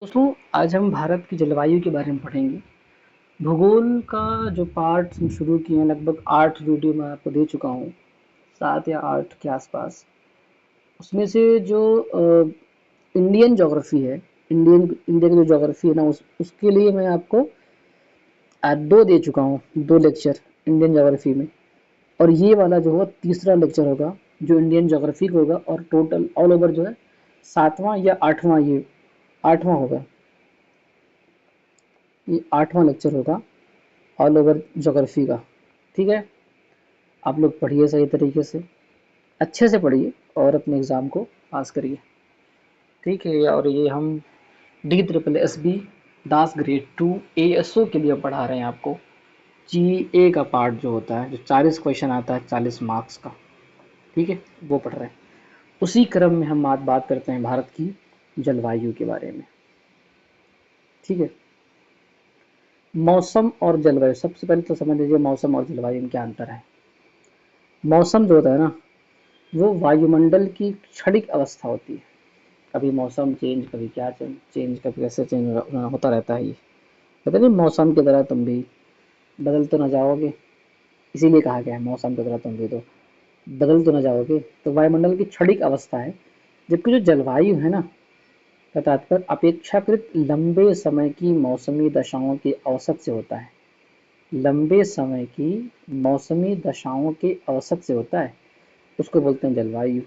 दोस्तों, आज हम भारत की जलवायु के बारे में पढ़ेंगे। भूगोल का जो पार्ट हम शुरू किए हैं, लगभग 8 वीडियो मैं आपको दे चुका हूँ, 7 या 8 के आसपास। उसमें से जो इंडियन ज्योग्राफी है, इंडिया की जो ज्योग्राफी है ना, उसके लिए मैं आपको 2 दे चुका हूँ, 2 लेक्चर इंडियन ज्योग्राफी में। और ये वाला जो होगा तीसरा लेक्चर होगा, जो इंडियन ज्योग्राफी का होगा, और टोटल ऑल ओवर जो है 7वां या 8वां, ये 8वां होगा। ये 8वां लेक्चर होगा ऑल ओवर ज्योग्राफी का। ठीक है, आप लोग पढ़िए सही तरीके से, अच्छे से पढ़िए और अपने एग्ज़ाम को पास करिए। ठीक है, और ये हम DSSB दास ग्रेड 2 ASO के लिए पढ़ा रहे हैं आपको। GA का पार्ट जो होता है, जो 40 क्वेश्चन आता है, 40 मार्क्स का। ठीक है, वो पढ़ रहे हैं। उसी क्रम में हम आज बात करते हैं भारत की जलवायु के बारे में। ठीक है, मौसम और जलवायु, सबसे पहले तो समझ लीजिए मौसम और जलवायु में क्या अंतर है। मौसम जो होता है ना, वो वायुमंडल की क्षणिक अवस्था होती है। कभी मौसम चेंज, कभी क्या चेंज, कभी कैसे चेंज होता रहता है। ये पता नहीं, मौसम की तरह तुम भी बदल तो ना जाओगे, इसीलिए कहा गया है मौसम की तरह तुम भी तो बदल तो ना जाओगे। तो वायुमंडल की क्षणिक अवस्था है। जबकि जो जलवायु है ना, का तात्पर्य अपेक्षाकृत लंबे समय की मौसमी दशाओं के औसत से होता है। लंबे समय की मौसमी दशाओं के औसत से होता है, उसको बोलते हैं जलवायु।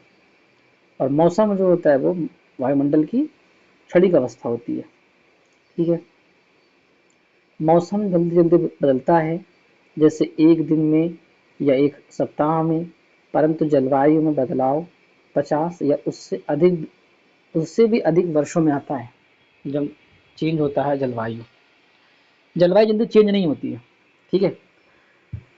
और मौसम जो होता है वो वायुमंडल की क्षणिक अवस्था होती है। ठीक है, मौसम जल्दी जल्दी बदलता है, जैसे एक दिन में या एक सप्ताह में, परंतु जलवायु में बदलाव 50 या उससे भी अधिक वर्षों में आता है। जब चेंज होता है जलवायु, जलवायु जल्दी चेंज नहीं होती है। ठीक है,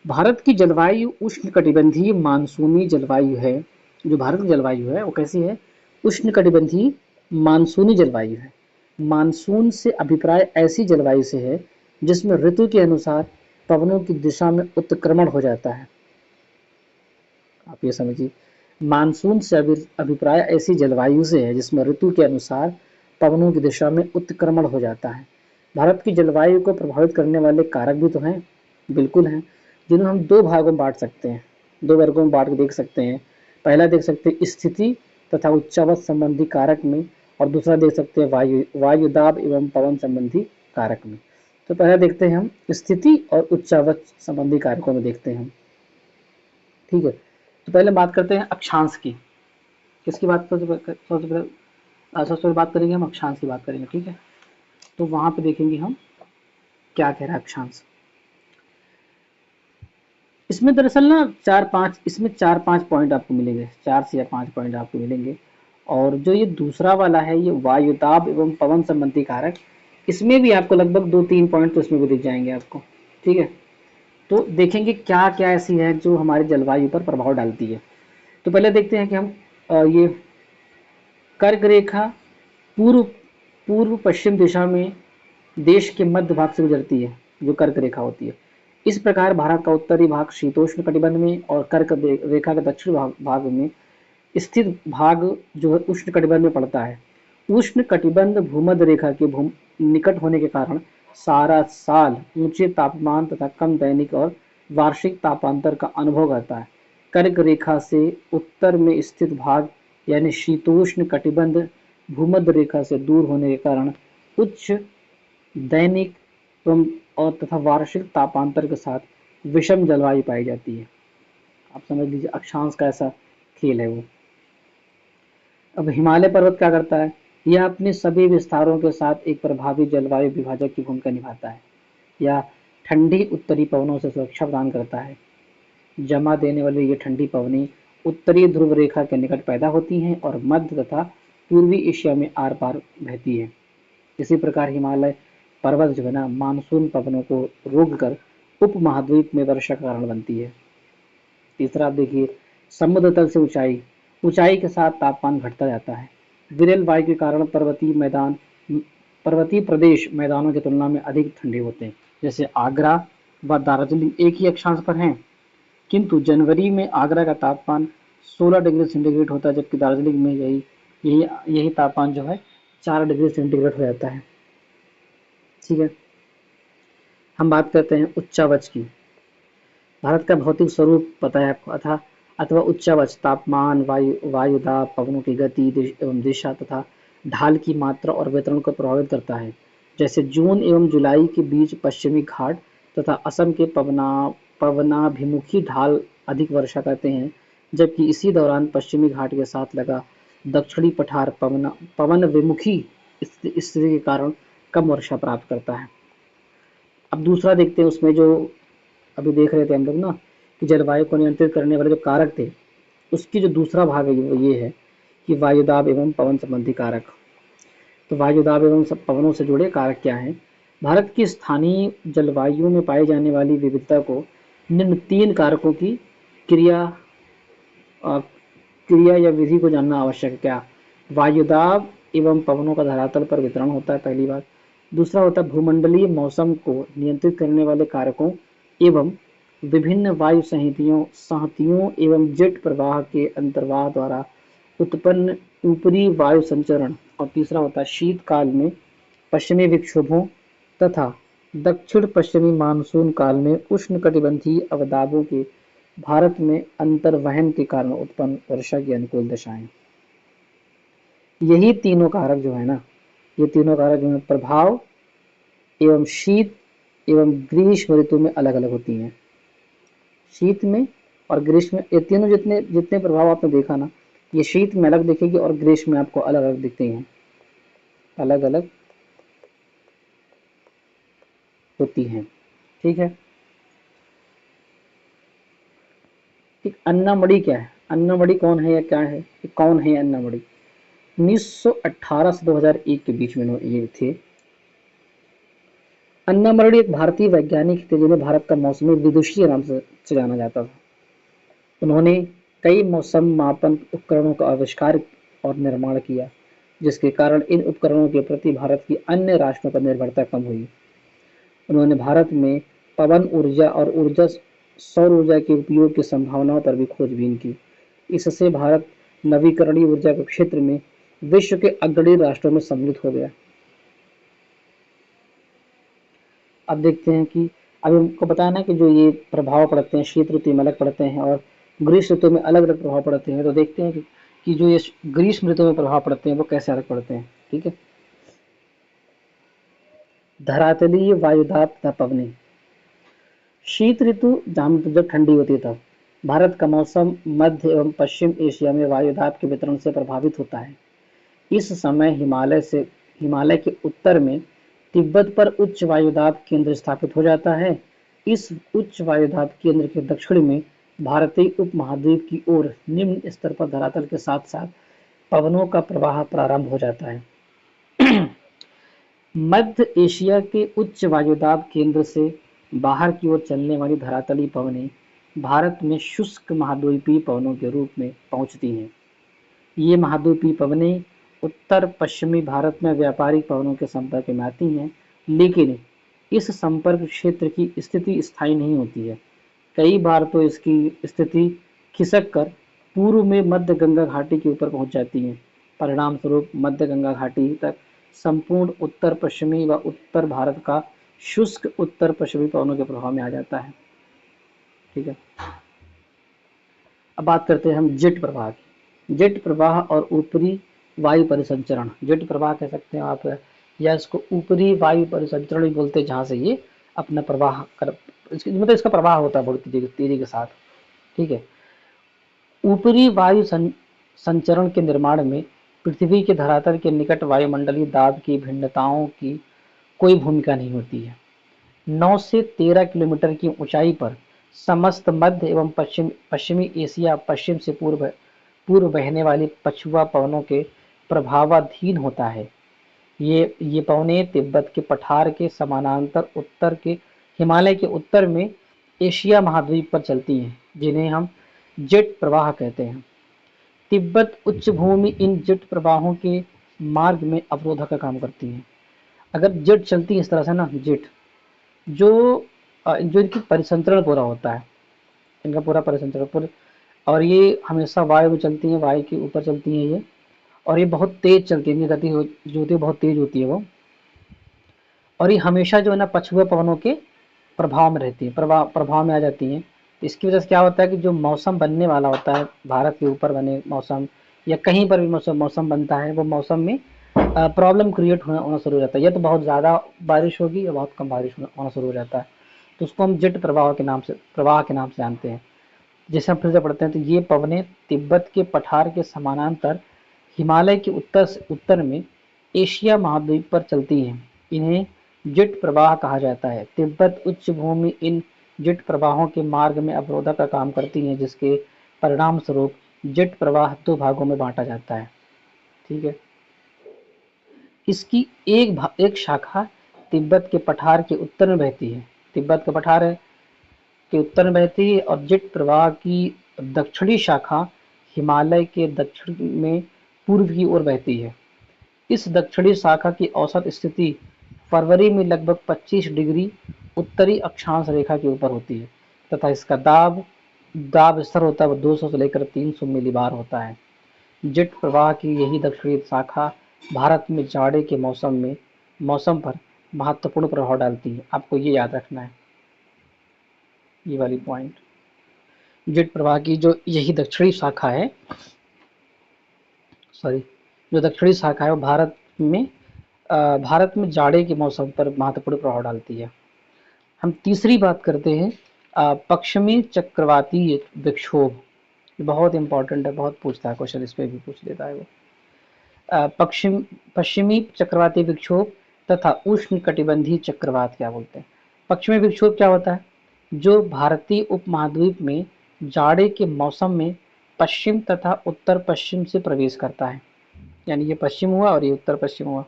भारत की जलवायु उष्णकटिबंधीय मानसूनी जलवायु है। जो भारत की जलवायु है वो कैसी है? उष्णकटिबंधीय मानसूनी जलवायु है। मानसून से अभिप्राय ऐसी जलवायु से है जिसमें ऋतु के अनुसार पवनों की दिशा में उत्क्रमण हो जाता है। आप ये समझिए, मानसून से अभिप्राय ऐसी जलवायु से है जिसमें ऋतु के अनुसार पवनों की दिशा में उत्क्रमण हो जाता है। भारत की जलवायु को प्रभावित करने वाले कारक भी तो हैं, बिल्कुल हैं, जिन्हें हम 2 भागों में बांट सकते हैं, 2 वर्गों में बांट के देख सकते हैं। पहला देख सकते हैं स्थिति तथा उच्चावच संबंधी कारक में, और दूसरा देख सकते हैं वायु दाब एवं पवन संबंधी कारक में। तो पहला देखते हैं हम स्थिति और उच्चावच संबंधी कारकों में देखते हैं हम। ठीक है, तो पहले बात करते हैं अक्षांश की। किसकी बात सबसे पहले बात करेंगे हम अक्षांश की बात करेंगे। ठीक है, तो वहां पे देखेंगे हम क्या कह रहा है अक्षांश। इसमें दरअसल ना 4-5 पॉइंट आपको मिलेंगे, 4 से या 5 पॉइंट आपको मिलेंगे। और जो ये दूसरा वाला है, ये वायुदाब एवं पवन संबंधी कारक, इसमें भी आपको लगभग 2-3 पॉइंट तो इसमें भी दिख जाएंगे आपको। ठीक है, तो देखेंगे क्या क्या ऐसी है जो हमारी जलवायु पर प्रभाव डालती है। तो पहले देखते हैं कि हम ये कर्क रेखा पूर्व पूर्व पश्चिम दिशा में देश के मध्य भाग से गुजरती है, जो कर्क रेखा होती है। इस प्रकार भारत का उत्तरी भाग शीतोष्ण कटिबंध में और कर्क रेखा के दक्षिण भाग में स्थित भाग जो है उष्ण कटिबंध में पड़ता है। उष्ण कटिबंध भूमध्य रेखा के निकट होने के कारण सारा साल ऊंचे तापमान तथा कम दैनिक और वार्षिक तापांतर का अनुभव करता है। कर्क रेखा से उत्तर में स्थित भाग यानी शीतोष्ण कटिबंध भूमध्य रेखा से दूर होने के कारण उच्च दैनिक एवं और तथा वार्षिक तापांतर के साथ विषम जलवायु पाई जाती है। आप समझ लीजिए अक्षांश का ऐसा खेल है वो। अब हिमालय पर्वत क्या करता है? यह अपने सभी विस्तारों के साथ एक प्रभावी जलवायु विभाजक की भूमिका निभाता है। यह ठंडी उत्तरी पवनों से सुरक्षा प्रदान करता है। जमा देने वाली ये ठंडी पवनें उत्तरी ध्रुव रेखा के निकट पैदा होती हैं और मध्य तथा पूर्वी एशिया में आर पार बहती है। इसी प्रकार हिमालय पर्वत जो है ना, मानसून पवनों को रोककर उप महाद्वीप में वर्षा का कारण बनती है। तीसरा आप देखिए, समुद्र तल से ऊंचाई, ऊंचाई के साथ तापमान घटता जाता है। विरल वायु के कारण पर्वतीय प्रदेश मैदानों की तुलना में अधिक ठंडे होते हैं। जैसे आगरा व दार्जिलिंग एक ही अक्षांश पर हैं, किंतु जनवरी में आगरा का तापमान 16 डिग्री सेंटीग्रेड होता है, जबकि दार्जिलिंग में यही यही यही तापमान जो है 4 डिग्री सेंटीग्रेड हो जाता है। ठीक है, हम बात करते हैं उच्चावच की। भारत का भौतिक स्वरूप पता है आपको, अथवा उच्चावच तापमान, वायु दाब, पवनों की गति एवं दिशा तथा ढाल की मात्रा और वितरण को प्रभावित करता है। जैसे जून एवं जुलाई के बीच पश्चिमी घाट तथा असम के पवनाभिमुखी ढाल अधिक वर्षा करते हैं, जबकि इसी दौरान पश्चिमी घाट के साथ लगा दक्षिणी पठार पवन विमुखी स्थिति के कारण कम वर्षा प्राप्त करता है। अब दूसरा देखते हैं, उसमें जो अभी देख रहे थे हम लोग ना, कि जलवायु को नियंत्रित करने वाले जो कारक थे, उसकी जो दूसरा भाग है वो ये है कि वायुदाब एवं पवन संबंधी कारक। तो वायुदाब एवं पवनों से जुड़े कारक क्या हैं? भारत की स्थानीय जलवायु में पाई जाने वाली विविधता को निम्न 3 कारकों की क्रिया क्रिया या विधि को जानना आवश्यक है। क्या? वायुदाब एवं पवनों का धरातल पर वितरण होता है, पहली बात। दूसरा होता है भूमंडलीय मौसम को नियंत्रित करने वाले कारकों एवं विभिन्न वायु संहतियों एवं जेट प्रवाह के अंतर्वाह द्वारा उत्पन्न ऊपरी वायु संचरण। और तीसरा होता है शीतकाल में पश्चिमी विक्षोभों तथा दक्षिण पश्चिमी मानसून काल में उष्णकटिबंधीय अवदाबों के भारत में अंतर्वहन के कारण उत्पन्न वर्षा की अनुकूल दशाएं। यही तीनों कारक जो है ना, ये तीनों कारक जो है प्रभाव एवं शीत एवं ग्रीष्म ऋतु में अलग अलग होती हैं। शीत में और ग्रीष्म में ये तीनों जितने जितने प्रभाव आपने देखा ना, ये शीत में अलग दिखेगी और ग्रीष्म में आपको अलग अलग दिखते हैं, अलग अलग होती हैं। ठीक है, एक अन्नामणि क्या है? अन्नामणि कौन है या क्या है? कौन है अन्नामणि? 1918 से 2001 के बीच में ये थे। अन्नामणि एक भारतीय वैज्ञानिक थे जिन्हें भारत का मौसमी विदुषी नाम से जाना जाता था। उन्होंने कई मौसम मापन उपकरणों का आविष्कार और निर्माण किया, जिसके कारण इन उपकरणों के प्रति भारत की अन्य राष्ट्रों पर निर्भरता कम हुई। उन्होंने भारत में पवन ऊर्जा और सौर ऊर्जा के उपयोग की संभावनाओं पर भी खोजबीन की। इससे भारत नवीकरणीय ऊर्जा के क्षेत्र में विश्व के अग्रणी राष्ट्रों में सम्मिलित हो गया। अब देखते हैं कि अभी हमको बताया ना कि जो ये प्रभाव पड़ते हैं शीत ऋतु में अलग पड़ते हैं और ग्रीष्म ऋतु में अलग अलग प्रभाव पड़ते हैं। तो देखते हैं कि जो ये ग्रीष्म ऋतु में प्रभाव पड़ते हैं वो कैसे अलग पड़ते हैं। ठीक है, धरातलीय वायुदाब तथा पवनी। शीत ऋतु जब ठंडी होती है तब भारत का मौसम मध्य एवं पश्चिम एशिया में वायुदाब के वितरण से प्रभावित होता है। इस समय हिमालय के उत्तर में तिब्बत पर उच्च वायुदाब केंद्र स्थापित हो जाता है। इस उच्च वायुदाब केंद्र के दक्षिण में भारतीय उपमहाद्वीप की ओर निम्न स्तर पर धरातल के साथ साथ पवनों का प्रवाह प्रारंभ हो जाता है। मध्य एशिया के उच्च वायुदाब केंद्र से बाहर की ओर चलने वाली धरातली पवनें भारत में शुष्क महाद्वीपीय पवनों के रूप में पहुंचती हैं। ये महाद्वीपीय पवनें उत्तर पश्चिमी भारत में व्यापारिक पवनों के संपर्क में आती हैं, लेकिन इस संपर्क क्षेत्र की स्थिति स्थायी नहीं होती है। कई बार तो इसकी स्थिति खिसक कर पूर्व में मध्य गंगा घाटी के ऊपर पहुंच जाती है। परिणाम स्वरूप मध्य गंगा घाटी तक संपूर्ण उत्तर पश्चिमी व उत्तर भारत का शुष्क उत्तर पश्चिमी पवनों के प्रभाव में आ जाता है। ठीक है, अब बात करते हैं हम जेट प्रवाह की। जेट प्रवाह और ऊपरी वायु परिसंचरण, जेट प्रवाह कह सकते हैं आप, या इसको ऊपरी वायु परिसंचरण भी बोलते हैं, जहाँ से ये अपना प्रवाह कर मतलब इसका प्रवाह होता है बहुत तेजी के साथ। ठीक है, ऊपरी वायु संचरण के निर्माण में पृथ्वी के धरातल के निकट वायुमंडलीय दाब की भिन्नताओं की कोई भूमिका नहीं होती है। 9 से 13 किलोमीटर की ऊंचाई पर समस्त मध्य एवं पश्चिमी एशिया पश्चिम से पूर्व बहने वाली पछुआ पवनों के प्रभावाधीन होता है। ये पवनें तिब्बत के पठार के समानांतर उत्तर के हिमालय के उत्तर में एशिया महाद्वीप पर चलती हैं, जिन्हें हम जेट प्रवाह कहते हैं। तिब्बत उच्च भूमि इन जेट प्रवाहों के मार्ग में अवरोधक का काम करती है। अगर जेट चलती है इस तरह से ना, जेट जो इनकी परिसंचरण पूरा होता है, इनका पूरा परिसंचरण पूरा, और ये हमेशा वायु में चलती हैं, वायु के ऊपर चलती हैं ये, और ये बहुत तेज चलती है, इनकी गति जो होती है बहुत तेज होती है वो, और ये हमेशा जो है ना पछुआ पवनों के प्रभाव में रहती है, प्रभाव में आ जाती हैं। इसकी वजह से क्या होता है कि जो मौसम बनने वाला होता है, भारत के ऊपर बने मौसम या कहीं पर भी मौसम बनता है, वो मौसम में प्रॉब्लम क्रिएट होना शुरू हो जाता है। या तो बहुत ज़्यादा बारिश होगी या बहुत कम बारिश होना शुरू हो जाता है। तो उसको हम जेट प्रवाह के नाम से जानते हैं। जैसे हम फिर से पढ़ते हैं, तो ये पवनें तिब्बत के पठार के समानांतर हिमालय के उत्तर से उत्तर में एशिया महाद्वीप पर चलती हैं। इन्हें जेट प्रवाह कहा जाता है। तिब्बत उच्च भूमि इन जेट प्रवाहों के मार्ग में अवरोधक का काम करती हैं, जिसके परिणाम स्वरूप जेट प्रवाह दो भागों में बांटा जाता है। ठीक है, इसकी एक शाखा तिब्बत के पठार के उत्तर में बहती है। तिब्बत के पठार के उत्तर में बहती है, और जेट प्रवाह की दक्षिणी शाखा हिमालय के दक्षिण में पूर्व की ओर बहती है। इस दक्षिणी शाखा की औसत स्थिति फरवरी में लगभग 25 डिग्री उत्तरी अक्षांश रेखा के ऊपर होती है, तथा इसका दाब स्तर होता है वो 200 से लेकर 300 मिलीबार होता है। जेट प्रवाह की यही दक्षिणी शाखा भारत में जाड़े के मौसम पर महत्वपूर्ण प्रभाव डालती है। आपको ये याद रखना है, ये वाली पॉइंट। जेट प्रवाह की जो यही दक्षिणी शाखा है, जो दक्षिणी शाखा है वो भारत में जाड़े के मौसम पर महत्वपूर्ण प्रभाव डालती है। हम तीसरी बात करते हैं पश्चिमी चक्रवाती विक्षोभ। बहुत इंपॉर्टेंट है, बहुत पूछता है क्वेश्चन, इस पे भी पूछ लेता है वो। पश्चिमी चक्रवाती विक्षोभ तथा उष्ण कटिबंधीय चक्रवात क्या बोलते हैं। पश्चिमी विक्षोभ क्या होता है, जो भारतीय उपमहाद्वीप में जाड़े के मौसम में पश्चिम तथा उत्तर पश्चिम से प्रवेश करता है। यानी ये पश्चिम हुआ और ये उत्तर पश्चिम हुआ,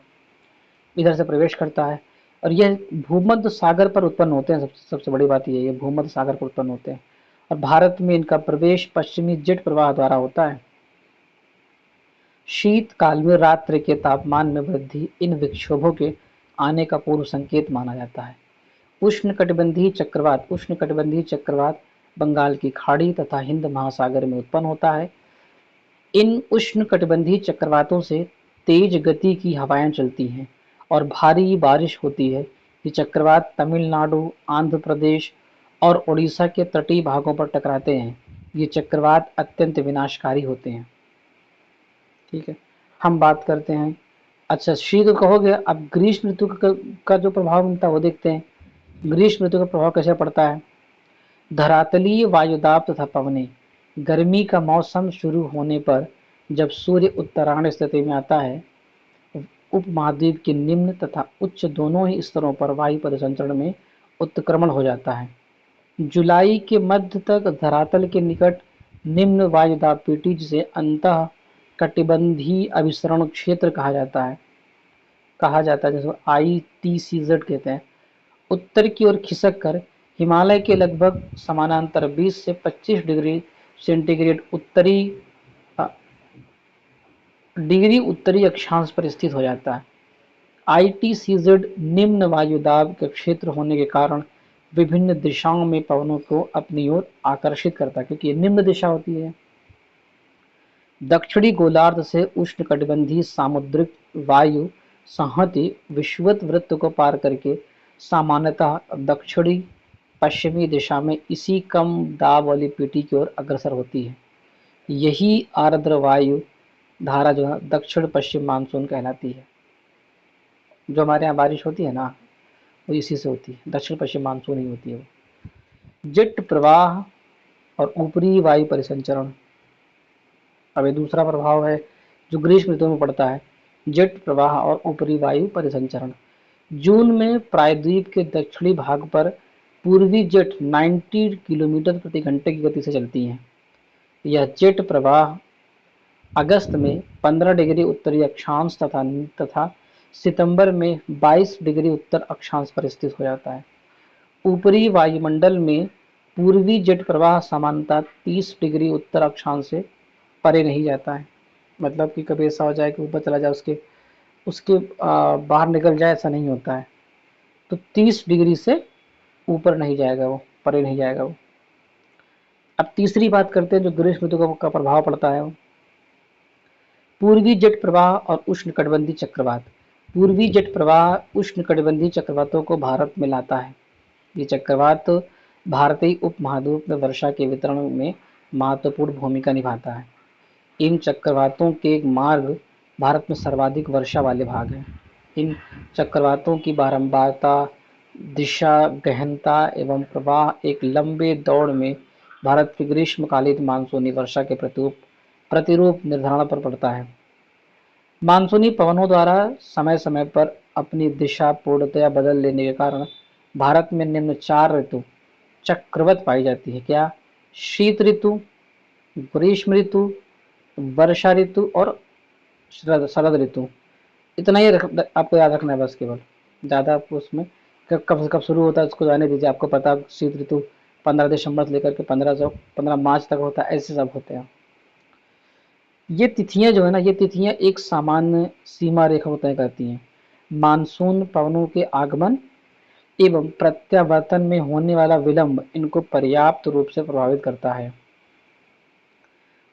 इधर से प्रवेश करता है, और यह भूमध्य सागर पर उत्पन्न होते हैं। सबसे बड़ी बात ये भूमध्य सागर पर उत्पन्न होते हैं, और भारत में इनका प्रवेश पश्चिमी जेट प्रवाह द्वारा होता है। शीतकाल में रात्रि के तापमान में वृद्धि इन विक्षोभों के आने का पूर्व संकेत माना जाता है। उष्णकटिबंधीय चक्रवात बंगाल की खाड़ी तथा हिंद महासागर में उत्पन्न होता है। इन उष्णकटिबंधीय चक्रवातों से तेज गति की हवाएं चलती हैं और भारी बारिश होती है। ये चक्रवात तमिलनाडु, आंध्र प्रदेश और उड़ीसा के तटीय भागों पर टकराते हैं। ये चक्रवात अत्यंत विनाशकारी होते हैं। ठीक है, हम बात करते हैं, अच्छा शीत ऋतु कहोगे, अब ग्रीष्म ऋतु का जो प्रभाव मिलता है वो देखते हैं। ग्रीष्म ऋतु का प्रभाव कैसे पड़ता है। धरातलीय वायुदाब तथा पवनें। गर्मी का मौसम शुरू होने पर जब सूर्य उत्तरायण स्थिति में आता है, उपमहाद्वीप के निम्न तथा उच्च दोनों ही स्तरों पर वायु परिसंचरण में उत्क्रमण हो जाता है। जुलाई के मध्य तक धरातल के निकट निम्न वायुदाब पेटी, जिसे अंतः कटिबंधीय अभिसरण क्षेत्र कहा जाता है, जिसको ITCZ कहते हैं, उत्तर की ओर खिसक कर हिमालय के लगभग समानांतर 20 से 25 डिग्री सेंटीग्रेड उत्तरी अक्षांश पर स्थित हो जाता है। ITCZ निम्न वायुदाब के क्षेत्र होने के कारण विभिन्न दिशाओं में पवनों को अपनी ओर आकर्षित करता है, क्योंकि ये निम्न दिशा होती है। दक्षिणी गोलार्ध से उष्णकटिबंधीय सामुद्रिक वायु संहति विषुवत वृत्त को पार करके सामान्यतः दक्षिणी पश्चिमी दिशा में इसी कम दाब वाली पेटी की ओर अग्रसर होती है। यही आर्द्र वायु धारा जो है दक्षिण पश्चिम मानसून कहलाती है। जो हमारे यहाँ बारिश होती है ना, वो इसी से होती है, दक्षिण पश्चिम मानसून ही होती है वो। जेट प्रवाह और ऊपरी वायु परिसंचरण। अब ये दूसरा प्रभाव है जो ग्रीष्म ऋतु में पड़ता है, जेट प्रवाह और ऊपरी वायु परिसंचरण। जून में प्रायद्वीप के दक्षिणी भाग पर पूर्वी जेट 90 किलोमीटर प्रति घंटे की गति से चलती हैं। यह जेट प्रवाह अगस्त में 15 डिग्री उत्तरी अक्षांश तथा सितंबर में 22 डिग्री उत्तर अक्षांश पर स्थित हो जाता है। ऊपरी वायुमंडल में पूर्वी जेट प्रवाह सामान्यतः 30 डिग्री उत्तर अक्षांश से परे नहीं जाता है। मतलब कि कभी ऐसा हो जाए कि ऊपर चला जाए, उसके बाहर निकल जाए, ऐसा नहीं होता है। तो 30 डिग्री से ऊपर नहीं जाएगा वो, परे नहीं जाएगा वो। अब तीसरी बात करते हैं जो ग्रीष्म ऋतु का प्रभाव पड़ता है। पूर्वी जेट प्रवाह और उष्णकटिबंधीय चक्रवात। पूर्वी जेट प्रवाह उष्णकटिबंधीय चक्रवातों को भारत में लाता है। ये चक्रवात भारतीय उपमहाद्वीप में वर्षा के वितरण में महत्वपूर्ण भूमिका निभाता है। इन चक्रवातों के मार्ग भारत में सर्वाधिक वर्षा वाले भाग हैं। इन चक्रवातों की बारंबारता, दिशा, गहनता एवं प्रवाह एक लंबे दौड़ में भारत की ग्रीष्मकालीन मानसूनी वर्षा के प्रतिरूप निर्धारण पर पड़ता है। मानसूनी पवनों द्वारा समय समय पर अपनी दिशा पूर्णतया बदल लेने के कारण भारत में निम्न 4 ऋतु चक्रवत पाई जाती है। क्या? शीत ऋतु, ग्रीष्म ऋतु, वर्षा ऋतु और शरद ऋतु। इतना ही आपको याद रखना है बस, केवल ज़्यादा आपको उसमें कब से कब शुरू होता है उसको जाने दीजिए। आपको पता, शीत ऋतु 15 दिसंबर से लेकर के 15 मार्च तक होता है, ऐसे सब होते हैं। ये तिथियां जो है ना, ये तिथियां एक सामान्य सीमा रेखा को तय करती हैं। मानसून पवनों के आगमन एवं प्रत्यावर्तन में होने वाला विलंब इनको पर्याप्त रूप से प्रभावित करता है।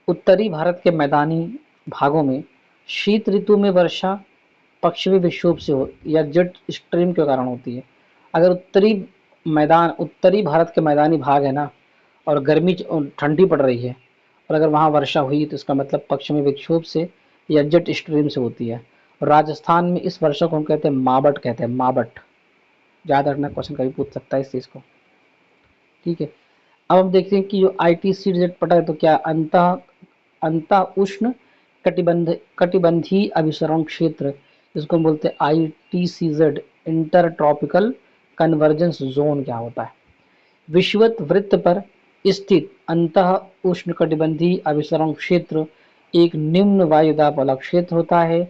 उत्तरी भारत के मैदानी भागों में शीत ऋतु में वर्षा पश्चिमी विक्षोभ से हो या जेट स्ट्रीम के कारण होती है। अगर उत्तरी भारत के मैदानी भाग है ना, और गर्मी ठंडी पड़ रही है, और अगर वहाँ वर्षा हुई तो इसका मतलब पश्चिमी विक्षोभ से या जेट स्ट्रीम से होती है। और राजस्थान में इस वर्षा को हम कहते हैं मावट, कहते हैं मावट। याद रखना, क्वेश्चन कभी पूछ सकता है इस चीज़ को। ठीक है, अब हम देखते हैं कि जो ITCZ पटा है तो क्या अंत उष्ण कटिबंधीय अभिसरण क्षेत्र, जिसको हम बोलते हैं ITCZ, inter tropical convergence zone, क्या होता है? विषुवत वृत्त पर स्थित अंत उष्णकटिबंधीय अभिसरण क्षेत्र एक निम्न वायुदाब वाला क्षेत्र होता है।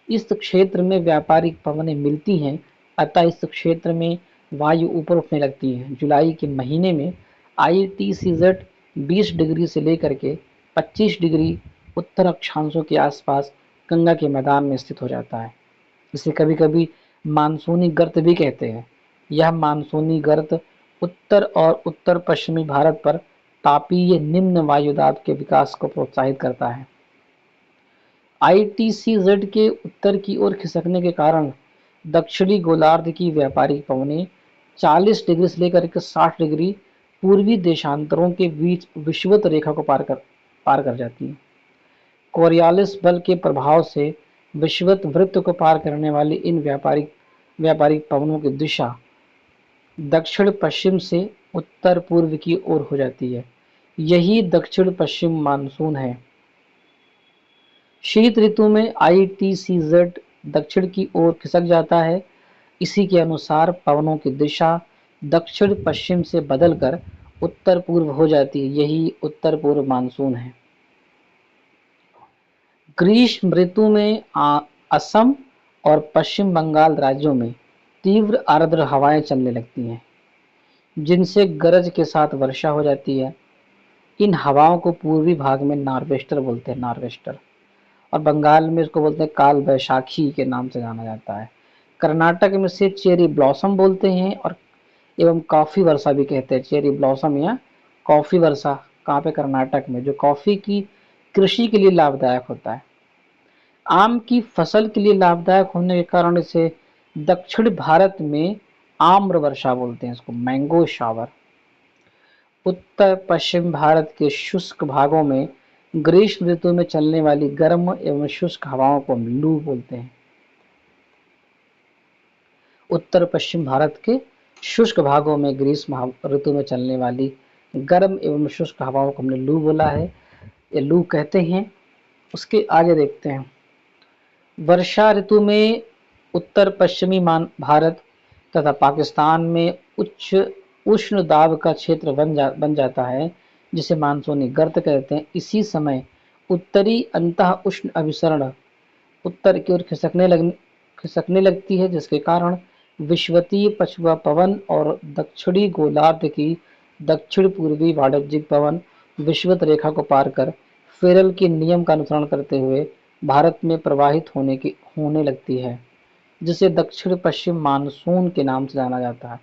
इस क्षेत्र में व्यापारिक पवनें मिलती हैं, अतः इस क्षेत्र में वायु ऊपर उठने लगती है। जुलाई के महीने में ITCZ 20 डिग्री से लेकर के 25 डिग्री उत्तर अक्षांशों के आसपास गंगा के मैदान में स्थित हो जाता है। इसे कभी कभी मानसूनी गर्त भी कहते हैं। यह मानसूनी गर्त उत्तर और उत्तर पश्चिमी भारत पर तापीय निम्न वायुदाब के विकास को प्रोत्साहित करता है। ITCZ के उत्तर की ओर खिसकने के कारण दक्षिणी गोलार्ध की व्यापारिक पवनें 40 डिग्री से लेकर के 60 डिग्री पूर्वी देशांतरों के बीच विषुवत रेखा को पार कर जाती हैं। कोरियालिस बल के प्रभाव से विषुवत वृत्त को पार करने वाली इन व्यापारिक पवनों की दिशा दक्षिण पश्चिम से उत्तर पूर्व की ओर हो जाती है। यही दक्षिण पश्चिम मानसून है। शीत ऋतु में ITCZ दक्षिण की ओर खिसक जाता है। इसी के अनुसार पवनों की दिशा दक्षिण पश्चिम से बदलकर उत्तर पूर्व हो जाती है। यही उत्तर पूर्व मानसून है। ग्रीष्म ऋतु में असम और पश्चिम बंगाल राज्यों में तीव्र आर्द्र हवाएं चलने लगती हैं, जिनसे गरज के साथ वर्षा हो जाती है। इन हवाओं को पूर्वी भाग में नॉर्वेस्टर बोलते हैं, नॉर्वेस्टर, और बंगाल में इसको बोलते हैं काल बैशाखी के नाम से जाना जाता है। कर्नाटक में से चेरी ब्लॉसम बोलते हैं और एवं कॉफ़ी वर्षा भी कहते हैं। चेरी ब्लॉसम या कॉफ़ी वर्षा कहाँ पे? कर्नाटक में, जो कॉफ़ी की कृषि के लिए लाभदायक होता है। आम की फसल के लिए लाभदायक होने के कारण इसे दक्षिण भारत में आम्र वर्षा बोलते हैं, इसको मैंगो शावर। उत्तर पश्चिम भारत के शुष्क भागों में ग्रीष्म ऋतु में चलने वाली गर्म एवं शुष्क हवाओं को हम लू बोलते हैं। उत्तर पश्चिम भारत के शुष्क भागों में ग्रीष्म ऋतु में चलने वाली गर्म एवं शुष्क हवाओं को हमने लू बोला है, ये लू कहते हैं। उसके आगे देखते हैं, वर्षा ऋतु में उत्तर पश्चिमी भारत तथा पाकिस्तान में उच्च उष्ण दाब का क्षेत्र बन जाता है, जिसे मानसूनी गर्त कहते हैं। इसी समय उत्तरी अंतः उष्ण अभिसरण उत्तर की ओर खिसकने लगती है, जिसके कारण विषुवतीय पछुआ पवन और दक्षिणी गोलार्ध की दक्षिण पूर्वी वाणिज्यिक पवन विषुवत रेखा को पार कर फेरल के नियम का अनुसरण करते हुए भारत में प्रवाहित होने लगती है, जिसे दक्षिण पश्चिम मानसून के नाम से जाना जाता है।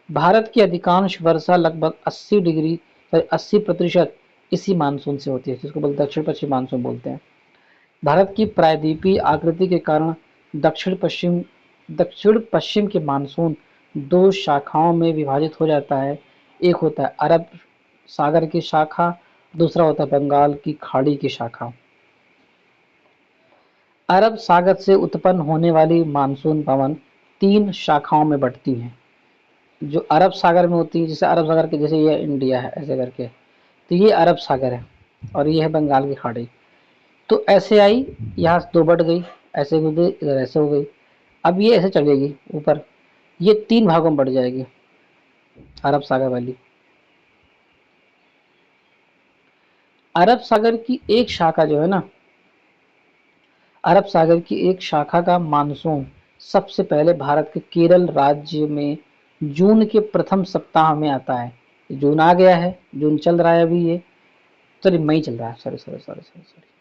भारत की अधिकांश वर्षा लगभग 80% इसी मानसून से होती है, जिसको दक्षिण पश्चिम मानसून बोलते हैं। भारत की प्रायद्वीपीय आकृति के कारण दक्षिण पश्चिम के मानसून दो शाखाओं में विभाजित हो जाता है। एक होता है अरब सागर की शाखा, दूसरा होता है बंगाल की खाड़ी की शाखा। अरब सागर से उत्पन्न होने वाली मानसून पवन तीन शाखाओं में बंटती हैं। जो अरब सागर में होती है, जैसे अरब सागर के जैसे ये इंडिया है ऐसे करके, तो ये अरब सागर है और ये है बंगाल की खाड़ी। तो ऐसे आई, यहाँ से दो बढ़ गई, ऐसे हो गई, इधर ऐसे हो गई। अब ये ऐसे चलेगी ऊपर, ये तीन भागों में बढ़ जाएगी अरब सागर वाली। अरब सागर की एक शाखा जो है ना, अरब सागर की एक शाखा का मानसून सबसे पहले भारत के केरल राज्य में जून के प्रथम सप्ताह में आता है। जून आ गया है, जून चल रहा है अभी, ये सॉरी मई चल रहा है, सॉरी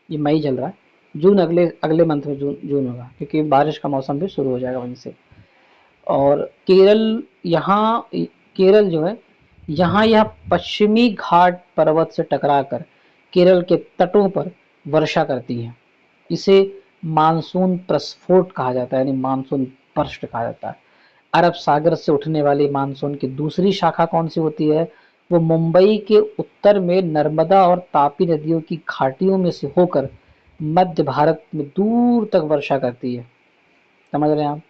ये मई चल रहा है। जून अगले अगले मंथ में जून जून होगा, क्योंकि बारिश का मौसम भी शुरू हो जाएगा वहीं से। और केरल जो है, यहाँ यह पश्चिमी घाट पर्वत से टकराकर केरल के तटों पर वर्षा करती है। इसे मानसून प्रस्फोट कहा जाता है, यानी मानसून बर्स्ट कहा जाता है। अरब सागर से उठने वाली मानसून की दूसरी शाखा कौन सी होती है? वो मुंबई के उत्तर में नर्मदा और तापी नदियों की घाटियों में से होकर मध्य भारत में दूर तक वर्षा करती है। समझ रहे हैं आप?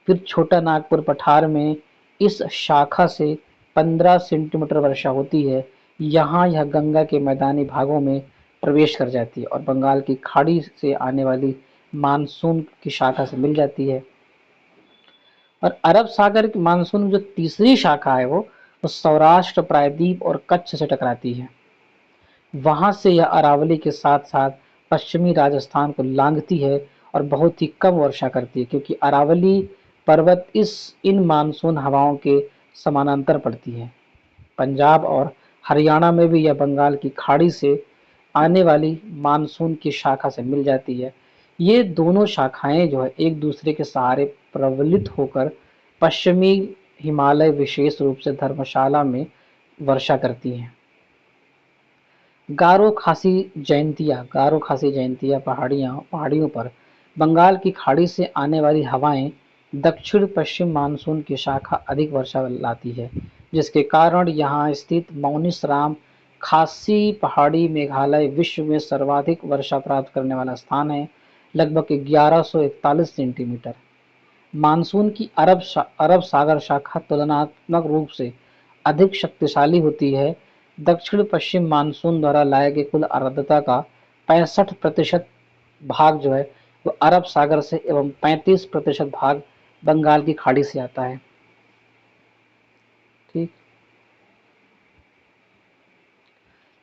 फिर छोटा नागपुर पठार में इस शाखा से 15 सेंटीमीटर वर्षा होती है। यहाँ यह गंगा के मैदानी भागों में प्रवेश कर जाती है और बंगाल की खाड़ी से आने वाली मानसून की शाखा से मिल जाती है। और अरब सागर की मानसून जो तीसरी शाखा है वो सौराष्ट्र, प्रायद्वीप और कच्छ से टकराती है। वहां से यह अरावली के साथ साथ पश्चिमी राजस्थान को लांघती है और बहुत ही कम वर्षा करती है, क्योंकि अरावली पर्वत इन मानसून हवाओं के समानांतर पड़ती है। पंजाब और हरियाणा में भी यह बंगाल की खाड़ी से आने वाली मानसून की शाखा से मिल जाती है। ये दोनों शाखाएं जो है एक दूसरे के सहारे प्रवलित होकर पश्चिमी हिमालय, विशेष रूप से धर्मशाला में वर्षा करती हैं। गारो खासी जयंतिया पहाड़ियों पर बंगाल की खाड़ी से आने वाली हवाएं दक्षिण पश्चिम मानसून की शाखा अधिक वर्षा लाती है, जिसके कारण यहाँ स्थित मौनिसराम खासी पहाड़ी मेघालय विश्व में सर्वाधिक वर्षा प्राप्त करने वाला स्थान है, लगभग 1141 सेंटीमीटर। मानसून की अरब सागर शाखा तुलनात्मक रूप से अधिक शक्तिशाली होती है। दक्षिण पश्चिम मानसून द्वारा लाए गए कुल आर्द्रता का 65% भाग जो है वो अरब सागर से एवं 35% भाग बंगाल की खाड़ी से आता है। ठीक,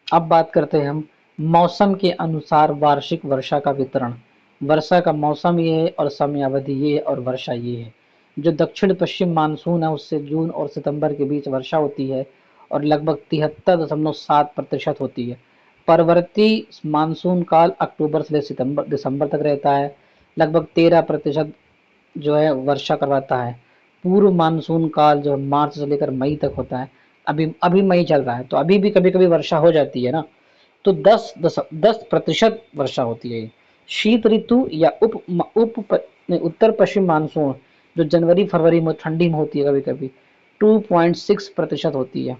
अब बात करते हैं हम मौसम के अनुसार वार्षिक वर्षा का वितरण। वर्षा का मौसम ये है और समयावधि ये है और वर्षा ये है। जो दक्षिण पश्चिम मानसून है उससे जून और सितंबर के बीच वर्षा होती है और लगभग 73.7% होती है। परवर्ती मानसून काल अक्टूबर से सितंबर दिसंबर तक रहता है, लगभग 13% जो है वर्षा करवाता है। पूर्व मानसून काल जो मार्च से लेकर मई तक होता है, अभी अभी मई चल रहा है तो अभी भी कभी कभी वर्षा हो जाती है ना, तो 10% वर्षा होती है। शीत ऋतु या उत्तर पश्चिम मानसून जो जनवरी फरवरी में ठंडी में होती है कभी कभी 2.6% होती है।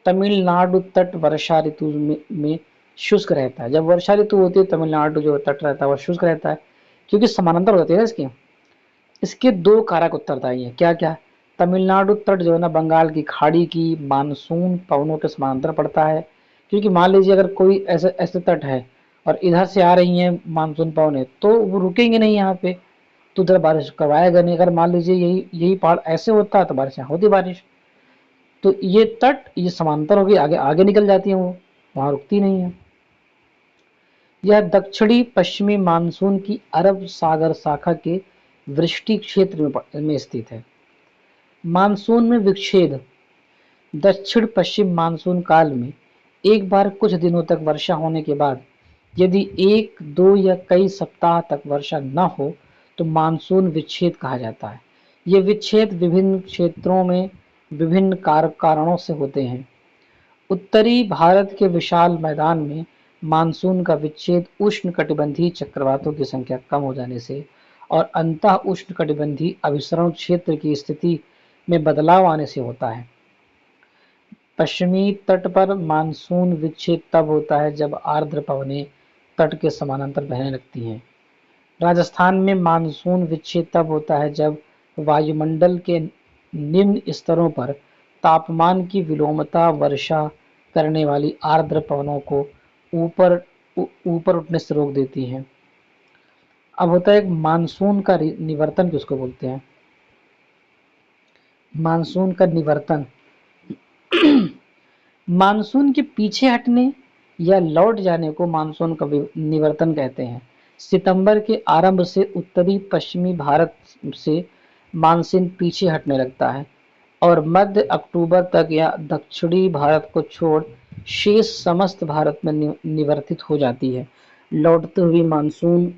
तमिलनाडु तट वर्षा ऋतु में शुष्क रहता है। जब वर्षा ऋतु होती है तमिलनाडु जो तट रहता है वह शुष्क रहता है, क्योंकि समानांतर होते हैं ना इसके। इसके दो कारक उत्तरदायी हैं, क्या क्या? तमिलनाडु तट जो है ना बंगाल की खाड़ी की मानसून पवनों के समानांतर पड़ता है, क्योंकि मान लीजिए अगर कोई ऐसे ऐसे तट है और इधर से आ रही हैं मानसून पवनें तो वो रुकेंगे नहीं यहाँ पे, तो उधर बारिश करवाएगा नहीं। अगर मान लीजिए यही यही पहाड़ ऐसे होता है तो बारिश यहाँ होती बारिश। तो ये तट ये समांतर होगी, आगे आगे निकल जाती है, वो वहां रुकती नहीं है। यह दक्षिणी पश्चिमी मानसून की अरब सागर शाखा के वृष्टि क्षेत्र में स्थित है। मानसून में विच्छेद। दक्षिण पश्चिम मानसून काल में एक बार कुछ दिनों तक वर्षा होने के बाद यदि एक, दो या कई सप्ताह तक वर्षा न हो तो मानसून विच्छेद कहा जाता है। ये विच्छेद विभिन्न क्षेत्रों में विभिन्न कारणों से होते हैं। उत्तरी भारत के विशाल मैदान में मानसून का विच्छेद उष्णकटिबंधीय चक्रवातों की संख्या कम हो जाने से और अंतः उष्णकटिबंधीय अभिसरण क्षेत्र की स्थिति में बदलाव आने से होता है। पश्चिमी तट पर मानसून विच्छेद तब होता है जब आर्द्र पवनें तट के समानांतर बहने लगती हैं। राजस्थान में मानसून विच्छेद तब होता है जब वायुमंडल के निम्न स्तरों पर तापमान की विलोमता वर्षा करने वाली आर्द्र पवनों को ऊपर ऊपर उठने से रोक देती हैं। अब होता है मानसून का निवर्तन किसको बोलते हैं? मानसून का निवर्तन मानसून के पीछे हटने या लौट जाने को मानसून का निवर्तन कहते हैं। सितंबर के आरंभ से उत्तरी पश्चिमी भारत से मानसून पीछे हटने लगता है और मध्य अक्टूबर तक या दक्षिणी भारत को छोड़ शेष समस्त भारत में निवर्तित हो जाती है। लौटती हुई मानसून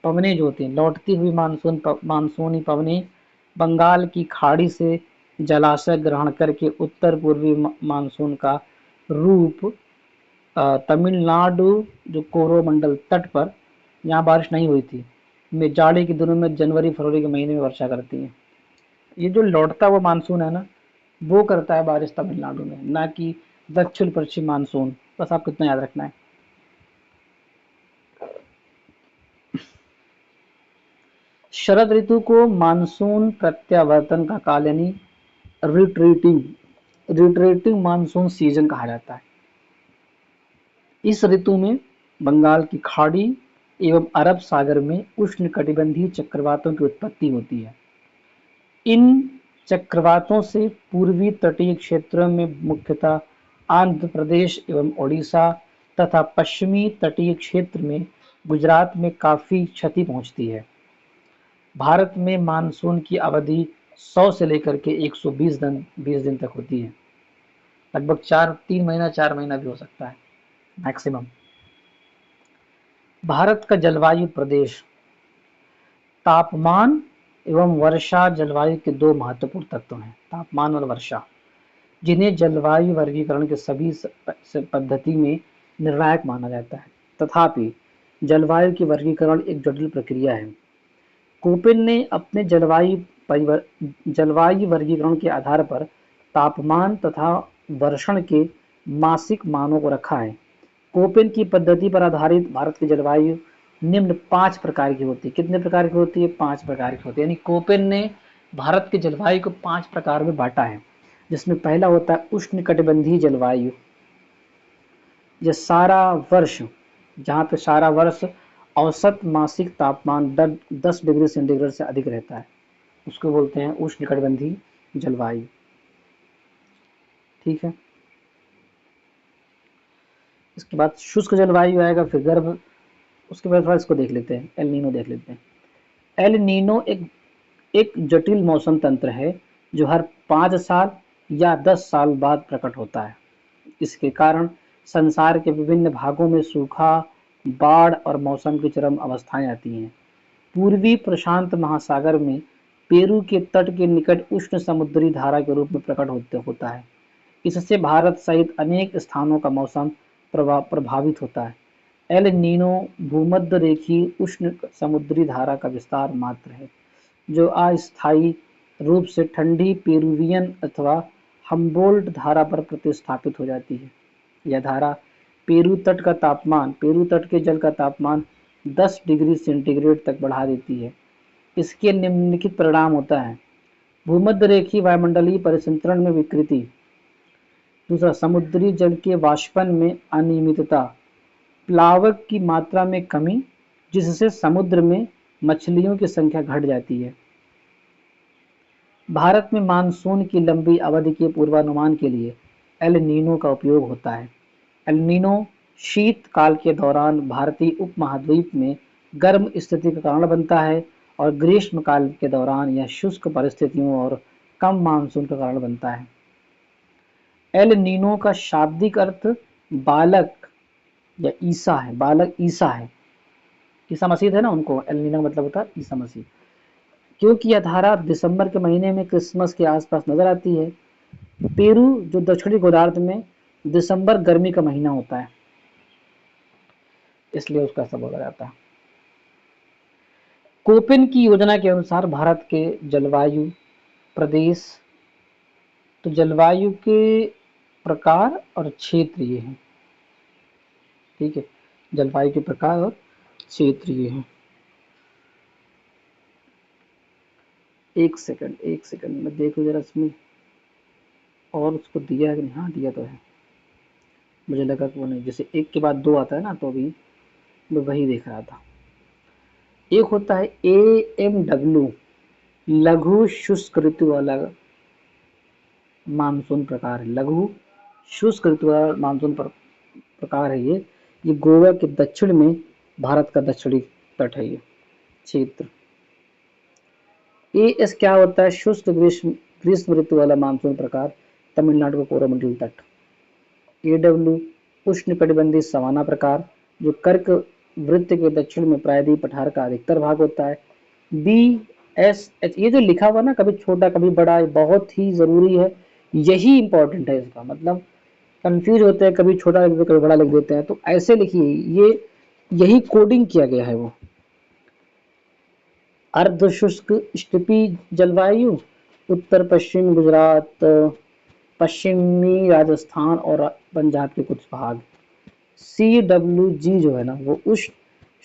पवनें जो होती हैं, लौटती हुई मानसूनी पवनें बंगाल की खाड़ी से जलाशय ग्रहण करके उत्तर पूर्वी मानसून का रूप तमिलनाडु जो कोरोमंडल तट पर, यहाँ बारिश नहीं हुई थी, में जाड़े के दिनों में जनवरी फरवरी के महीने में वर्षा करती है। ये जो लौटता हुआ मानसून है ना, वो करता है बारिश तमिलनाडु में, ना कि दक्षिण पश्चिम मानसून। बस आपको इतना याद रखना है। शरद ऋतु को मानसून प्रत्यावर्तन का काल यानी रिट्रीटिंग मानसून सीजन कहा जाता है। इस ऋतु में बंगाल की खाड़ी एवं अरब सागर में उष्णकटिबंधीय चक्रवातों की उत्पत्ति होती है। इन चक्रवातों से पूर्वी तटीय क्षेत्रों में मुख्यतः आंध्र प्रदेश एवं ओडिशा तथा पश्चिमी तटीय क्षेत्र में गुजरात में काफी क्षति पहुंचती है। भारत में मानसून की अवधि 100 से लेकर के 120 दिन तक होती है। लगभग 3 महीना 4 महीना भी हो सकता है मैक्सिमम। भारत का जलवायु प्रदेश तापमान एवं वर्षा जलवायु के दो महत्वपूर्ण तत्व हैं, तापमान और वर्षा, जिन्हें जलवायु वर्गीकरण के सभी पद्धति में निर्णायक माना जाता है। तथापि जलवायु की वर्गीकरण एक जटिल प्रक्रिया है। कोपेन ने अपने जलवायु वर्गीकरण के आधार पर तापमान तथा वर्षण के मासिक मानों को रखा है। कोपेन की पद्धति पर आधारित भारत की जलवायु निम्न 5 प्रकार की होती है। कितने प्रकार की होती है? 5 प्रकार की होती है। यानी कोपेन ने भारत की जलवायु को 5 प्रकार में बांटा है, जिसमें पहला होता है उष्णकटिबंधीय जलवायु। यह सारा वर्ष, जहाँ पे सारा वर्ष औसत मासिक तापमान 10 डिग्री सेंटीग्रेड से अधिक रहता है, उसको बोलते हैं उष्णकटिबंधीय जलवायु। ठीक है। इसके बाद शुष्क जलवायु आएगा, फिर गर्म। उसके बाद थोड़ा इसको देख लेते हैं, एल नीनो देख लेते हैं। एल नीनो एक जटिल मौसम तंत्र है जो हर 5 साल या 10 साल बाद प्रकट होता है। इसके कारण संसार के विभिन्न भागों में सूखा, बाढ़ और मौसम की चरम अवस्थाएं आती हैं। पूर्वी प्रशांत महासागर में पेरू के तट के निकट उष्ण समुद्री धारा के रूप में प्रकट होता है। इससे भारत सहित अनेक स्थानों का मौसम प्रभावित होता है। एल नीनो भूमध्य रेखीय उष्ण समुद्री धारा का विस्तार मात्र है, जो अस्थायी रूप से ठंडी पेरुवियन अथवा हम्बोल्ट धारा पर प्रतिस्थापित हो जाती है। यह धारा पेरू तट के जल का तापमान 10 डिग्री सेंटीग्रेड तक बढ़ा देती है। इसके निम्नलिखित परिणाम होता है: भूमध्य रेखीय वायुमंडलीय परिसंचरण में विकृति। दूसरा, समुद्री जल के वाष्पन में अनियमितता। प्लावक की मात्रा में कमी, जिससे समुद्र में मछलियों की संख्या घट जाती है। भारत में मानसून की लंबी अवधि के पूर्वानुमान के लिए एल नीनो का उपयोग होता है। एल नीनो शीत काल के दौरान भारतीय उपमहाद्वीप में गर्म स्थिति का कारण बनता है और ग्रीष्म काल के दौरान यह शुष्क परिस्थितियों और कम मानसून का कारण बनता है। एल नीनो का शाब्दिक अर्थ बालक या ईसा है। बालक ईसा है, ईसा मसीह है ना, उनको एल नीनो मतलब होता है ईसा मसीह। क्योंकि यह धारा दिसंबर के महीने में क्रिसमस के आसपास नजर आती है। पेरू जो दक्षिणी गोलार्ध में दिसंबर गर्मी का महीना होता है। इसलिए उसका ऐसा बोला जाता है। कोपेन की योजना के अनुसार भारत के जलवायु प्रदेश, तो जलवायु के प्रकार और क्षेत्र ये हैं, ठीक है, जलवायु के प्रकार और क्षेत्र ये हैं। एक सेकंड मैं देखूं जरा इसमें और उसको दिया है कि नहीं। हाँ दिया तो है, मुझे लगा कि वो नहीं, जैसे एक के बाद दो आता है ना, तो अभी मैं वही देख रहा था। एक होता है AMW, लघु शुष्क ऋतु वाला मानसून प्रकार है। लघु शुष्क ऋतु वाला मानसून प्रकार है ये गोवा के दक्षिण में भारत का दक्षिणी तट है ये क्षेत्र। AS क्या होता है, शुष्क ग्रीष्म ऋतु वाला मानसून प्रकार, तमिलनाडु का कोरोमंडल तट। AW उष्णकटिबंधीय सवाना प्रकार, जो कर्क वृत्त के दक्षिण में प्रायद्वीप पठार का अधिकतर भाग होता है। BSH, ये जो लिखा हुआ ना, कभी छोटा कभी बड़ा, बहुत ही जरूरी है, यही इंपॉर्टेंट है इसका, मतलब कंफ्यूज होते हैं, कभी छोटा लिख देते कभी बड़ा लिख देते हैं, तो ऐसे लिखिए, ये यही कोडिंग किया गया है। वो अर्ध शुष्क स्टेपी जलवायु, उत्तर पश्चिम गुजरात, पश्चिमी राजस्थान और पंजाब के कुछ भाग। CWG जो है ना, वो उष्ण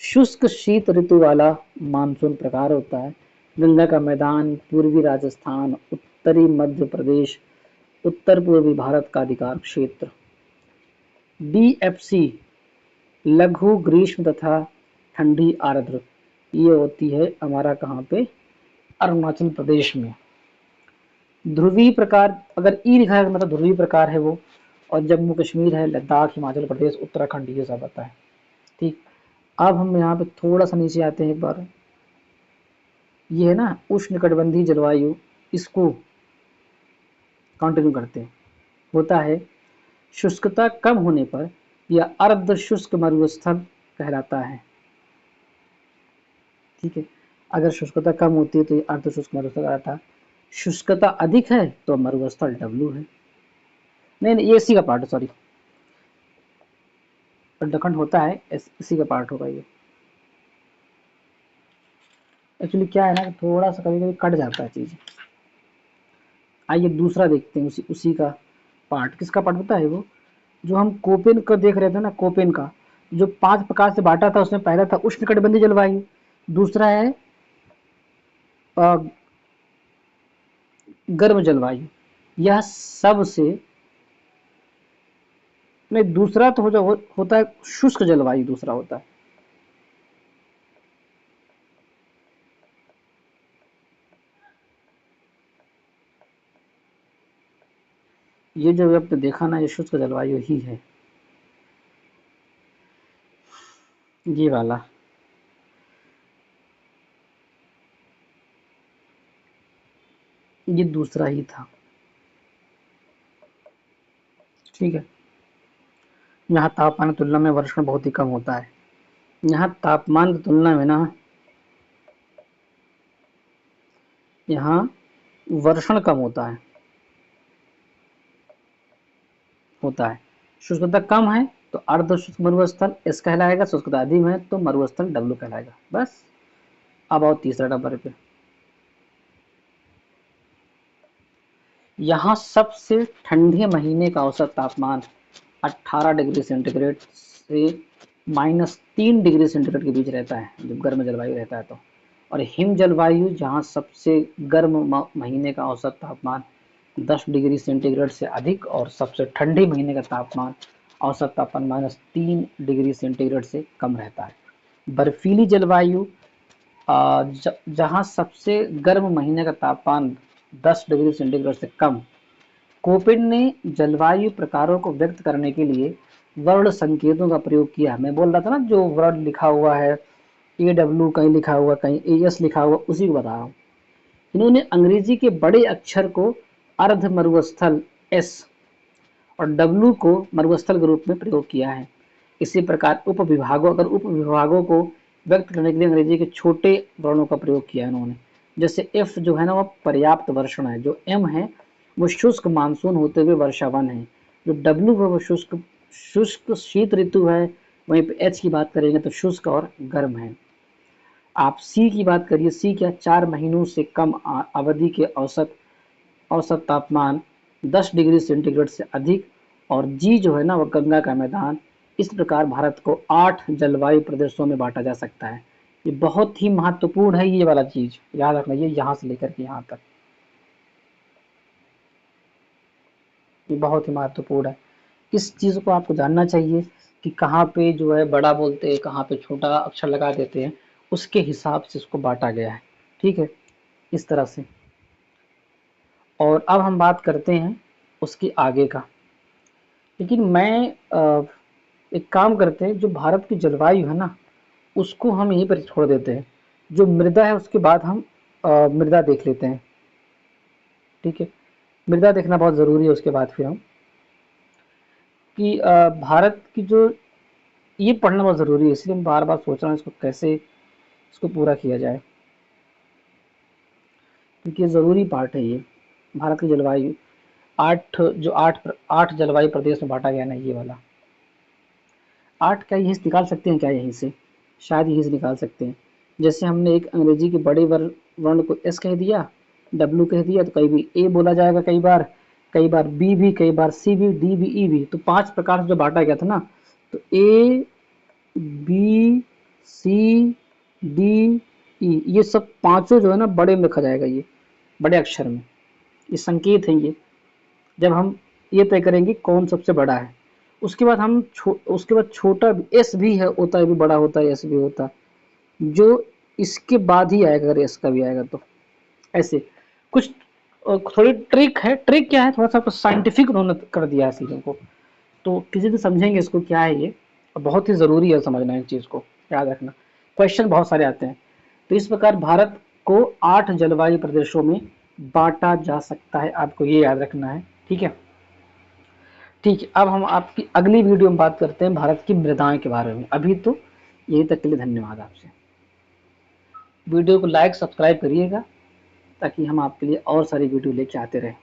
शुष्क शीत ऋतु वाला मानसून प्रकार होता है। गंगा का मैदान, पूर्वी राजस्थान, उत्तरी मध्य प्रदेश, उत्तर पूर्वी भारत का अधिकार क्षेत्र। DFC लघु ग्रीष्म तथा ठंडी आर्द्र, ये होती है हमारा कहाँ पे, अरुणाचल प्रदेश में। ध्रुवीय प्रकार, अगर ई लिखा है मतलब ध्रुवीय प्रकार है वो, और जम्मू कश्मीर है, लद्दाख, हिमाचल प्रदेश, उत्तराखंड, ये सब आता है, ठीक। अब हम यहाँ पे थोड़ा सा नीचे आते हैं एक बार, ये है ना उष्णकटिबंधीय जलवायु, इसको कंटिन्यू करते हैं। होता है शुष्कता कम होने पर यह अर्ध शुष्क मरुस्थल कहलाता है, ठीक है। अगर शुष्कता कम होती है तो ये अर्ध शुष्क मरुस्थल कहलाता है। शुष्कता अधिक है तो मरुस्थल W है। नहीं ये इसी का पार्ट है, सॉरी, उत्तराखंड होता है, इसी का पार्ट होगा ये। एक्चुअली क्या है ना, थोड़ा सा कभी कभी कट जाता है चीज। आइए दूसरा देखते हैं, उसी का पार्ट। किसका पार्ट होता है वो, जो हम कोपेन का देख रहे थे ना, कोपेन का जो 5 प्रकार से बांटा था, उसमें पहला था उष्णकटिबंधीय जलवायु, दूसरा है गर्म जलवायु, यह सबसे, नहीं दूसरा तो होता है शुष्क जलवायु, दूसरा होता है। ये जो आपने देखा ना, ये शुष्क जलवायु ही है, ये वाला। ये दूसरा ही था, ठीक है। यहाँ तापमान की तुलना में वर्षण बहुत ही कम होता है। यहाँ तापमान की तुलना में ना, यहाँ वर्षण कम होता है। शुष्कता कम है तो अर्ध शुष्क मरुस्थल S कहलाएगा, शुष्कता अधिक है तो मरुस्थल W कहलाएगा, बस। अब आओ तीसरा नंबर पे। यहाँ सबसे ठंडे महीने का औसत तापमान 18 डिग्री सेंटीग्रेड से -3 डिग्री सेंटीग्रेड के बीच रहता है, जब गर्म जलवायु रहता है तो। और हिम जलवायु, जहाँ सबसे गर्म महीने का औसत तापमान 10 डिग्री सेंटीग्रेड से अधिक और सबसे ठंडे महीने का तापमान औसत तापमान -3 डिग्री सेंटीग्रेड से कम रहता है। बर्फीली जलवायु, जहाँ सबसे गर्म महीने का तापमान 10 डिग्री सेंटीग्रेड से कम। कोपेन ने जलवायु प्रकारों को व्यक्त करने के लिए वर्ण संकेतों का प्रयोग किया। मैं बोल रहा था ना, जो वर्ण लिखा हुआ है, AW कहीं लिखा हुआ, कहीं AS लिखा हुआ, उसी को बता रहा हूँ। इन्होंने अंग्रेजी के बड़े अक्षर को अर्ध मरुस्थल S और W को मरुस्थल के रूप में प्रयोग किया है। इसी प्रकार उपविभागों को व्यक्त करने के लिए अंग्रेजी के छोटे वर्णों का प्रयोग किया है इन्होंने। जैसे F जो है ना, वो पर्याप्त वर्षण है, जो M है वो शुष्क मानसून होते हुए वर्षावन है, जो W है वो शुष्क शीत ऋतु है, वहीं पे एच की बात करेंगे तो शुष्क और गर्म है। आप सी की बात करिए, सी क्या 4 महीनों से कम अवधि के औसत औसत तापमान 10 डिग्री सेंटीग्रेड से अधिक, और जी जो है ना वो गंगा का मैदान। इस प्रकार भारत को 8 जलवायु प्रदेशों में बांटा जा सकता है। ये बहुत ही महत्वपूर्ण है, ये वाला चीज याद रखना, ये यहाँ से लेकर के यहाँ तक ये बहुत ही महत्वपूर्ण है। इस चीज़ को आपको जानना चाहिए कि कहाँ पे जो है बड़ा बोलते हैं, कहाँ पे छोटा अक्षर लगा देते हैं, उसके हिसाब से इसको बांटा गया है। ठीक है, इस तरह से। और अब हम बात करते हैं उसके आगे का। लेकिन मैं एक काम करते हैं, जो भारत की जलवायु है ना उसको हम यहीं पर छोड़ देते हैं। जो मृदा है उसके बाद हम मृदा देख लेते हैं। ठीक है, मृदा देखना बहुत ज़रूरी है। उसके बाद फिर हम कि भारत की जो ये पढ़ना बहुत ज़रूरी है, इसलिए मैं बार बार सोच रहा हूँ इसको कैसे इसको पूरा किया जाए, क्योंकि ये ज़रूरी पार्ट है ये। भारत की जलवायु आठ जलवायु प्रदेश में बांटा गया ना, ये वाला 8 क्या यहीं से निकाल सकते हैं क्या, यहीं से शायद यहीं से निकाल सकते हैं। जैसे हमने एक अंग्रेजी के बड़े वर्ण को एस कह दिया, डब्ल्यू कह दिया, तो कई भी ए बोला जाएगा, कई बार बी भी, कई बार सी भी, डी भी, ई भी। तो 5 प्रकार से जो बांटा गया था ना, तो A B C D E, ये सब पांचों जो है ना बड़े में लिखा जाएगा, ये बड़े अक्षर में। ये संकेत है ये। जब हम ये तय करेंगे कौन सबसे बड़ा है, उसके बाद हम उसके बाद छोटा एस भी है होता है, भी बड़ा होता है, एस भी होता है, जो इसके बाद ही आएगा अगर एस का भी आएगा तो। ऐसे कुछ थोड़ी ट्रिक है। ट्रिक क्या है, थोड़ा सा साइंटिफिक उन्होंने कर दिया है चीज़ों को, तो किसी दिन समझेंगे इसको क्या है ये। बहुत ही ज़रूरी है समझना इस चीज़ को, याद रखना। क्वेश्चन बहुत सारे आते हैं। तो इस प्रकार भारत को 8 जलवायु प्रदेशों में बांटा जा सकता है, आपको ये याद रखना है। ठीक है, ठीक है। अब हम आपकी अगली वीडियो में बात करते हैं भारत की मृदाएं के बारे में। अभी तो यहीं तक के लिए धन्यवाद आपसे। वीडियो को लाइक सब्सक्राइब करिएगा ताकि हम आपके लिए और सारी वीडियो लेके आते रहें।